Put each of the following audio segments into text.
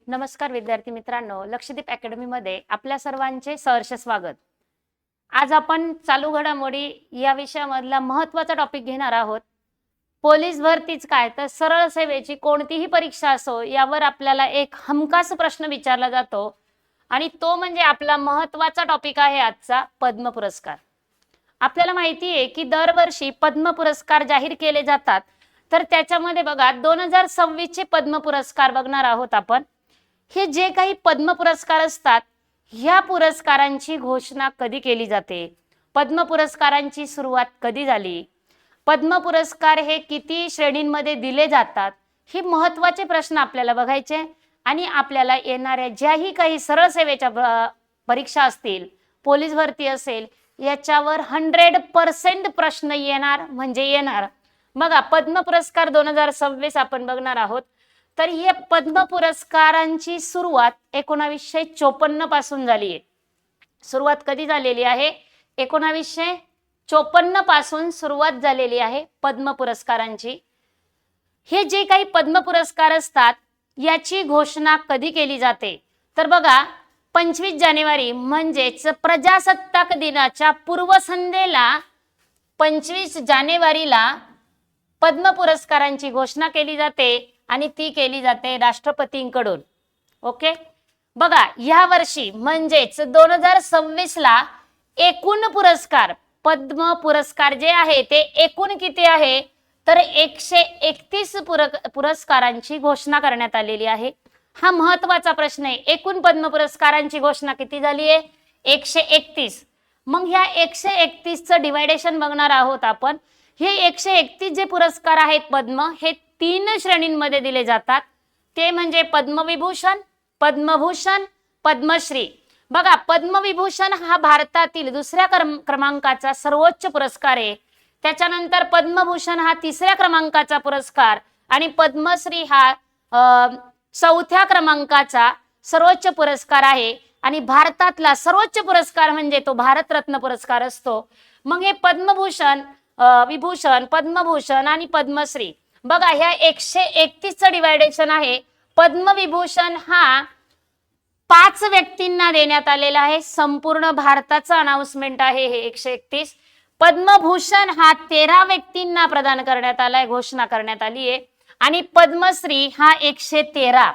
नमस्कार विद्यार्थी मित्रांनो, लक्षदीप अकॅडमी मध्ये आपल्या सर्वांचे सहर्ष स्वागत। आज आपण चालू घडामोडी या विषयामधला महत्त्वाचा टॉपिक घेणार आहोत। पोलीस भरतीच काय तर सरळ सेवेची कोणतीही परीक्षा असो यावर आपल्याला एक हमखास प्रश्न विचारला जातो आणि तो म्हणजे आपला महत्त्वाचा टॉपिक आहे आजचा पद्म पुरस्कार। आपल्याला माहिती आहे की दरवर्षी पद्म पुरस्कार जाहीर केले जातात, तर त्याच्यामध्ये बघा 2026 चे पद्म पुरस्कार बघणार आहोत आपण। हे जे काही पद्म पुरस्कार असतात, ह्या पुरस्कारांची घोषणा कधी केली जाते, पद्म पुरस्कारांची सुरुवात कधी झाली, पद्म पुरस्कार हे किती श्रेणींमध्ये दिले जातात, हे महत्त्वाचे प्रश्न आपल्याला बघायचे आणि आपल्याला येणाऱ्या ज्याही काही सरळ सेवेच्या परीक्षा असतील, पोलीस भरती असेल, याच्यावर 100% प्रश्न येणार म्हणजे येणार। बघा पद्म पुरस्कार 2026 आपण बघणार आहोत। तर हे पद्म पुरस्कारांची सुरुवात 1954 पासून झाली आहे। सुरुवात कधी झालेली आहे? 1954 पासून सुरुवात झालेली आहे पद्म पुरस्कारांची। हे जे काही पद्म पुरस्कार असतात याची घोषणा कधी केली जाते तर बघा 25 जानेवारी म्हणजेच प्रजासत्ताक दिनाच्या पूर्वसंध्येला 25 जानेवारीला पद्म पुरस्कारांची घोषणा केली जाते आणि ती केली जाते राष्ट्रपतींकडून। ओके, बघा या वर्षी म्हणजेच 2026 ला एकूण पुरस्कार पद्म पुरस्कार जे आहे ते एकूण किती आहे तर 131 पुरस्कारांची घोषणा करण्यात आलेली आहे। हा महत्त्वाचा प्रश्न आहे। एकूण पद्म पुरस्कारांची घोषणा किती झाली आहे? 131। मग ह्या 131 चं डिवायडेशन बघणार आहोत आपण। हे 131 जे पुरस्कार आहेत पद्म, हे 3 श्रेणींमध्ये दिले जातात। ते म्हणजे पद्मविभूषण, पद्मभूषण, पद्मश्री। बघा पद्मविभूषण हा भारतातील दुसऱ्या क्रमांकाचा सर्वोच्च पुरस्कार आहे। त्याच्यानंतर पद्मभूषण हा 3ऱ्या क्रमांकाचा पुरस्कार आणि पद्मश्री हा 4थ्या क्रमांकाचा सर्वोच्च पुरस्कार आहे। आणि भारतातला सर्वोच्च पुरस्कार म्हणजे तो भारतरत्न पुरस्कार असतो। मग हे पद्मभूषण, विभूषण, पद्मभूषण आणि पद्मश्री, बघा ह्या 131 चं डिवायडेशन आहे। पद्मविभूषण हा 5 व्यक्तींना देण्यात आलेला आहे। संपूर्ण भारताचा अनाउन्समेंट आहे हे 131। पद्मभूषण हा 13 व्यक्तींना प्रदान करण्यात आलाय, घोषणा करण्यात आली आहे। आणि पद्मश्री हा 113,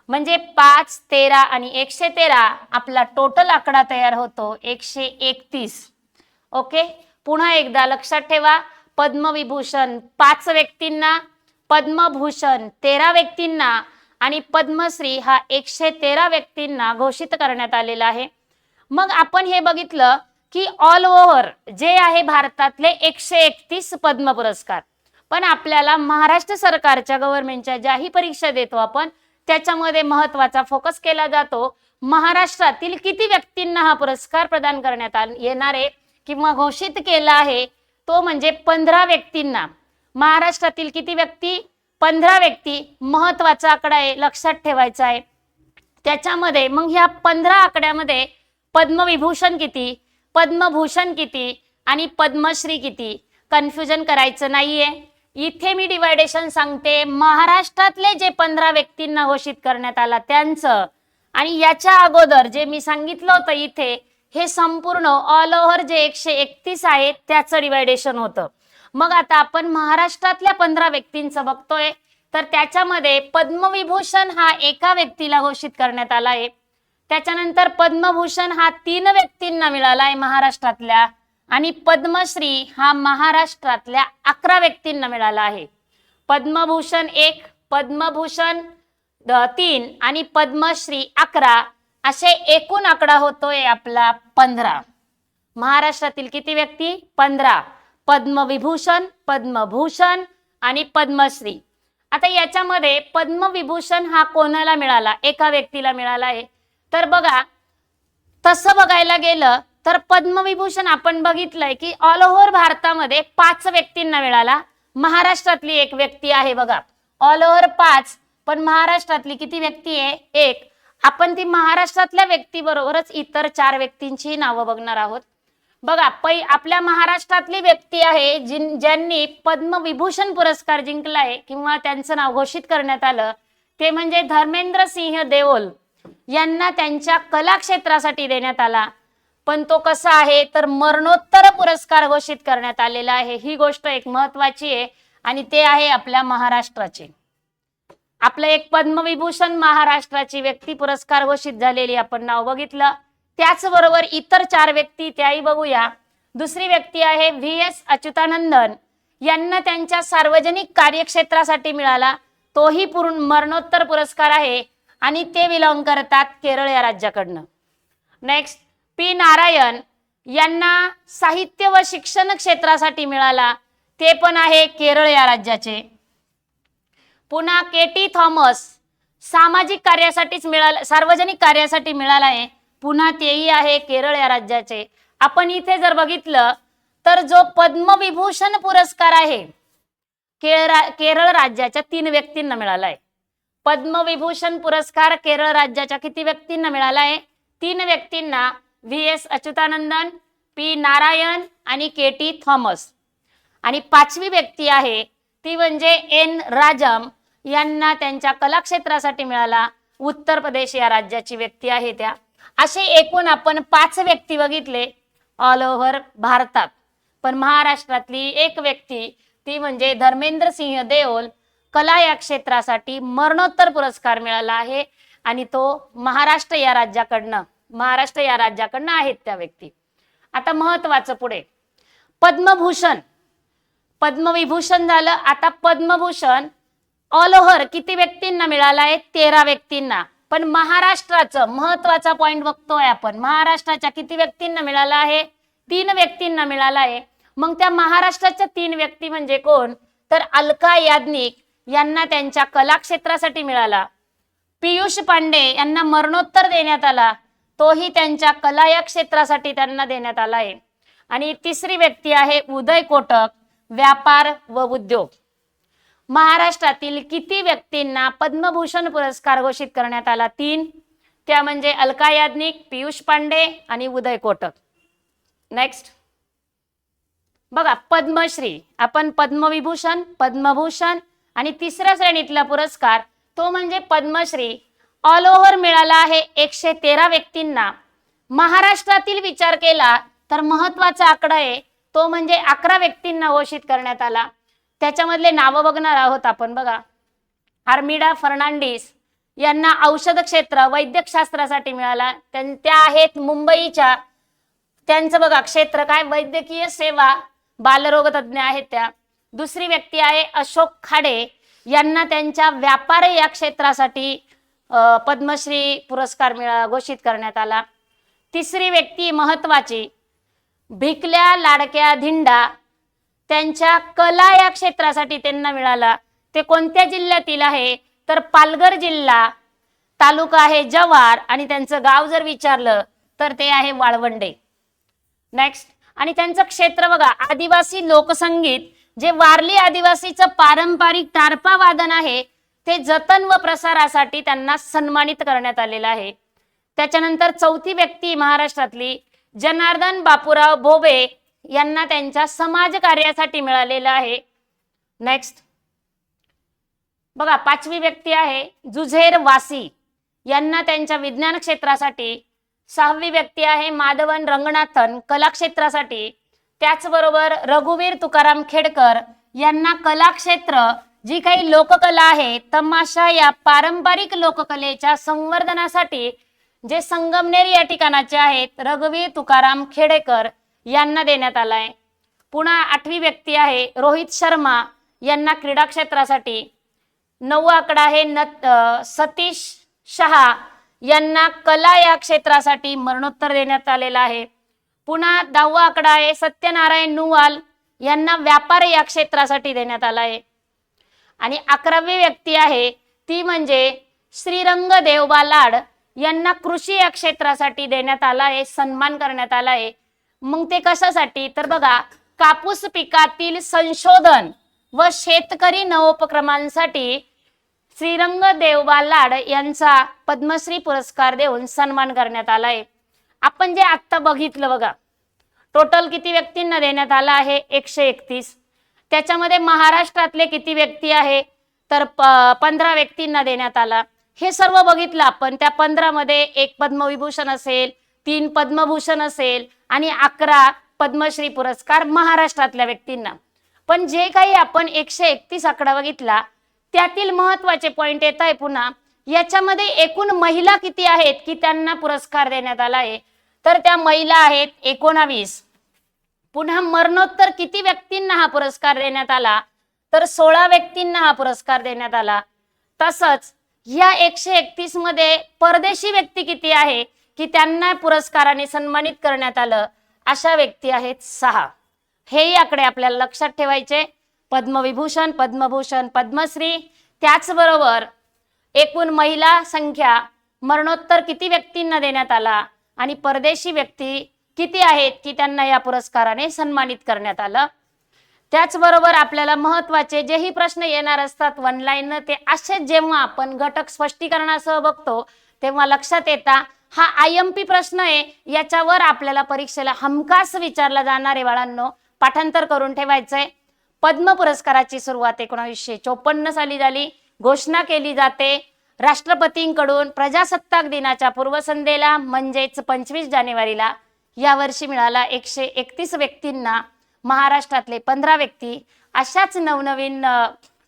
म्हणजे 5, 13 आणि 113 आपला टोटल आकडा तयार होतो 131। ओके, पुन्हा एकदा लक्षात ठेवा, पद्मविभूषण 5 व्यक्तींना, पद्मभूषण 13 व्यक्तींना आणि पद्मश्री हा 113 व्यक्तींना घोषित करण्यात आलेला आहे। मग आपण हे बघितलं की ऑल ओव्हर जे आहे भारतातले 131 पद्म पुरस्कार, पण आपल्याला महाराष्ट्र सरकारच्या गव्हर्नमेंटच्या ज्याही परीक्षा देतो आपण त्याच्यामध्ये महत्त्वाचा फोकस केला जातो महाराष्ट्रातील किती व्यक्तींना हा पुरस्कार प्रदान करण्यात येणार आहे किंवा घोषित केला आहे, तो म्हणजे 15 व्यक्तींना। महाराष्ट्रातील किती व्यक्ती? 15 व्यक्ती। महत्त्वाचा आकडा आहे, लक्षात ठेवायचा आहे। त्याच्यामध्ये मग ह्या 15 आकड्यामध्ये पद्मविभूषण किती, पद्मभूषण किती आणि पद्मश्री किती, कन्फ्युजन करायचं नाहीये। इथे मी डिवायडेशन सांगते, महाराष्ट्रातले जे 15 व्यक्तींना घोषित करण्यात आला त्यांचं, आणि याच्या अगोदर जे मी सांगितलं होतं इथे हे संपूर्ण ऑल ओव्हर जे 131 आहेत त्याचं डिवायडेशन होतं। मग आता आपण महाराष्ट्रातल्या 15 व्यक्तींचं बघतोय, तर त्याच्यामध्ये पद्मविभूषण हा 1 व्यक्तीला घोषित करण्यात आला आहे। त्याच्यानंतर पद्मभूषण हा 3 व्यक्तींना मिळाला आहे महाराष्ट्रातल्या, आणि पद्मश्री हा महाराष्ट्रातल्या 11 व्यक्तींना मिळाला आहे। पद्मभूषण 1, पद्मभूषण 3 आणि पद्मश्री 11, असे एकूण आकडा होतोय आपला 15। महाराष्ट्रातील किती व्यक्ती? 15। पद्मविभूषण, पद्मभूषण आणि पद्मश्री। आता याच्यामध्ये पद्मविभूषण हा कोणाला मिळाला? 1 व्यक्तीला मिळाला आहे। तर बघा तसं बघायला गेलं तर पद्मविभूषण आपण बघितलंय की ऑल ओव्हर भारतामध्ये 5 व्यक्तींना मिळाला। महाराष्ट्रातली 1 व्यक्ती आहे, बघा ऑल ओव्हर 5, पण महाराष्ट्रातली किती व्यक्ती आहे? 1। आपण ती महाराष्ट्रातल्या व्यक्तीबरोबरच इतर 4 व्यक्तींची नावं बघणार आहोत। बघा आपल्या महाराष्ट्रातली व्यक्ती आहे ज्यांनी पद्मविभूषण पुरस्कार जिंकलाय किंवा त्यांचं नाव घोषित करण्यात आलं ते म्हणजे धर्मेंद्र सिंह देओल यांना त्यांच्या कला क्षेत्रासाठी देण्यात आला. पण तो कसा आहे तर मरणोत्तर पुरस्कार घोषित करण्यात आलेला आहे. ही गोष्ट एक महत्वाची आहे आणि ते आहे आपल्या महाराष्ट्राचे. आपलं एक पद्मविभूषण महाराष्ट्राची व्यक्ती पुरस्कार घोषित झालेली आपण नाव बघितलं. त्याचबरोबर इतर 4 व्यक्ती त्याही बघूया. दुसरी व्यक्ती आहे व्ही.एस. अच्युतानंदन यांना त्यांच्या सार्वजनिक कार्यक्षेत्रासाठी मिळाला. तोही पूर्ण मरणोत्तर पुरस्कार आहे आणि ते बिलॉंग करतात केरळ या राज्याकडनं. Next P. नारायण यांना साहित्य व शिक्षण क्षेत्रासाठी मिळाला. ते पण आहे केरळ या राज्याचे. पुन्हा के.टी. थॉमस सामाजिक कार्यासाठीच मिळाला, सार्वजनिक कार्यासाठी मिळाला आहे. पुन्हा तेही आहे केरळ या राज्याचे. आपण इथे जर बघितलं तर जो पद्मविभूषण पुरस्कार आहे केरळ राज्याच्या 3 व्यक्तींना मिळाला आहे. पद्मविभूषण पुरस्कार केरळ राज्याच्या किती व्यक्तींना मिळाला आहे? 3 व्यक्तींना. व्ही.एस. अच्युतानंदन, पी. नारायण आणि के.टी. थॉमस. आणि 5वी व्यक्ती आहे ती म्हणजे एन. राजम यांना त्यांच्या कला क्षेत्रासाठी मिळाला. उत्तर प्रदेश या राज्याची व्यक्ती आहे त्या. असे एकूण आपण 5 व्यक्ती बघितले ऑल ओव्हर भारतात. पण महाराष्ट्रातली एक व्यक्ती ती म्हणजे धर्मेंद्र सिंह देओल कला या क्षेत्रासाठी मरणोत्तर पुरस्कार मिळाला आहे आणि तो महाराष्ट्र या राज्याकडनं आहेत त्या व्यक्ती. आता महत्वाचं पुढे पद्मभूषण, पद्मविभूषण झालं. आता पद्मभूषण ऑल ओव्हर किती व्यक्तींना मिळाला आहे? 13 व्यक्तींना. पण महाराष्ट्राचं महत्वाचा पॉइंट बघतोय आपण. महाराष्ट्राच्या किती व्यक्तींना मिळाला आहे? 3 व्यक्तींना मिळाला आहे. मग त्या महाराष्ट्राच्या 3 व्यक्ती म्हणजे कोण? तर अलका याज्ञिक यांना त्यांच्या कला क्षेत्रासाठी मिळाला. पियुष पांडे यांना मरणोत्तर देण्यात आला. तोही त्यांच्या कला या क्षेत्रासाठी त्यांना देण्यात आला आहे. आणि तिसरी व्यक्ती आहे उदय कोटक, व्यापार व उद्योग. महाराष्ट्रातील किती व्यक्तींना पद्मभूषण पुरस्कार घोषित करण्यात आला? 3. त्या म्हणजे अलका याज्ञिक, पियुष पांडे आणि उदय कोटक. नेक्स्ट बघा पद्मश्री. आपण पद्मविभूषण, पद्मभूषण आणि तिसऱ्या श्रेणीतला पुरस्कार तो म्हणजे पद्मश्री ऑल ओव्हर मिळाला आहे 113 व्यक्तींना. महाराष्ट्रातील विचार केला तर महत्वाचा आकडा आहे तो म्हणजे 11 व्यक्तींना घोषित करण्यात आला. त्याच्यामधले नाव बघणार आहोत आपण. बघा आर्मिडा फर्नांडिस यांना औषध क्षेत्र वैद्यकशास्त्रासाठी मिळाला. त्या आहेत मुंबईच्या. त्यांचं बघा क्षेत्र काय? वैद्यकीय सेवा, बालरोग तज्ज्ञ आहेत त्या. दुसरी व्यक्ती आहे अशोक खाडे यांना त्यांच्या व्यापार या क्षेत्रासाठी पद्मश्री पुरस्कार घोषित करण्यात आला. तिसरी व्यक्ती महत्वाची भिकल्या लाडक्या धिंडा त्यांच्या कला या क्षेत्रासाठी त्यांना मिळाला. ते कोणत्या जिल्ह्यातील आहे? तर पालघर जिल्हा, तालुका आहे जव्हार आणि त्यांचं गाव जर विचारलं तर ते आहे वाळवंडे. नेक्स्ट आणि त्यांचं क्षेत्र बघा आदिवासी लोकसंगीत जे वारली आदिवासीचं पारंपरिक तारपा वादन आहे ते जतन व प्रसारासाठी त्यांना सन्मानित करण्यात आलेलं आहे. त्याच्यानंतर 4थी व्यक्ती महाराष्ट्रातली जनार्दन बापूराव भोबे यांना त्यांच्या समाज कार्यासाठी मिळालेलं आहे. नेक्स्ट बघा 5वी व्यक्ती आहे जुझेर वासी यांना त्यांच्या विज्ञान क्षेत्रासाठी. 6वी व्यक्ती आहे माधवन रंगनाथन कला क्षेत्रासाठी. त्याचबरोबर रघुवीर तुकाराम खेडकर यांना कला क्षेत्र जी काही लोककला आहे तमाशा या पारंपरिक लोककलेच्या संवर्धनासाठी जे संगमनेर या ठिकाणाचे आहेत रघुवीर तुकाराम खेडेकर यांना देण्यात आलाय. पुन्हा 8वी व्यक्ती आहे रोहित शर्मा यांना क्रीडा क्षेत्रासाठी. 9वा आकडा आहे सतीश शहा यांना कला या क्षेत्रासाठी मरणोत्तर देण्यात आलेला आहे. पुन्हा 10वा आकडा आहे सत्यनारायण नुवाल यांना व्यापार या क्षेत्रासाठी देण्यात आला आहे. आणि 11वी व्यक्ती आहे ती म्हणजे श्रीरंग देवबा लाड यांना कृषी या क्षेत्रासाठी देण्यात आला आहे, सन्मान करण्यात आला आहे. मग ते कशासाठी? तर बघा कापूस पिकातील संशोधन व शेतकरी नवोपक्रमांसाठी श्रीरंग देवबा लाड यांचा पद्मश्री पुरस्कार देऊन सन्मान करण्यात आलाय. आपण जे आत्ता बघितलं बघा टोटल किती व्यक्तींना देण्यात आला आहे? 131. त्याच्यामध्ये महाराष्ट्रातले किती व्यक्ती आहे? तर 15 व्यक्तींना देण्यात आला. हे सर्व बघितलं आपण. त्या 15 मध्ये 1 पद्मविभूषण असेल, 3 पद्मभूषण असेल आणि 11 पद्मश्री पुरस्कार महाराष्ट्रातल्या व्यक्तींना. पण जे काही आपण 131 आकडा बघितला त्यातील महत्वाचे पॉइंट येत आहे पुन्हा. याच्यामध्ये एकूण महिला किती आहेत की त्यांना पुरस्कार देण्यात आला आहे? तर त्या महिला आहेत 19. पुन्हा मरणोत्तर किती व्यक्तींना हा पुरस्कार देण्यात आला? तर 16 व्यक्तींना हा पुरस्कार देण्यात आला. तसंच या 131 मध्ये परदेशी व्यक्ती किती आहे की त्यांना पुरस्काराने सन्मानित करण्यात आलं? अशा व्यक्ती आहेत 6. हेही आकडे आपल्याला लक्षात ठेवायचे. पद्मविभूषण, पद्मभूषण, पद्मश्री, त्याचबरोबर एकूण महिला संख्या, मरणोत्तर किती व्यक्तींना देण्यात आला आणि परदेशी व्यक्ती किती आहेत की त्यांना या पुरस्काराने सन्मानित करण्यात आलं. त्याचबरोबर आपल्याला महत्वाचे जेही प्रश्न येणार असतात वन लाईन, ते असे जेव्हा आपण घटक स्पष्टीकरणासह बघतो तेव्हा लक्षात येता हा IMP प्रश्न आहे. याच्यावर आपल्याला परीक्षेला हमखास विचारला जाणार आहे बाळांनो. पाठांतर करून ठेवायचंय. पद्म पुरस्काराची सुरुवात 1954 साली झाली. घोषणा केली जाते राष्ट्रपतींकडून प्रजासत्ताक दिनाच्या पूर्वसंध्येला म्हणजेच 25 जानेवारीला. यावर्षी मिळाला 131 व्यक्तींना, महाराष्ट्रातले 15 व्यक्ती. अशाच नवनवीन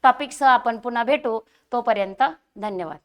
टॉपिकसह आपण पुन्हा भेटू. तोपर्यंत धन्यवाद.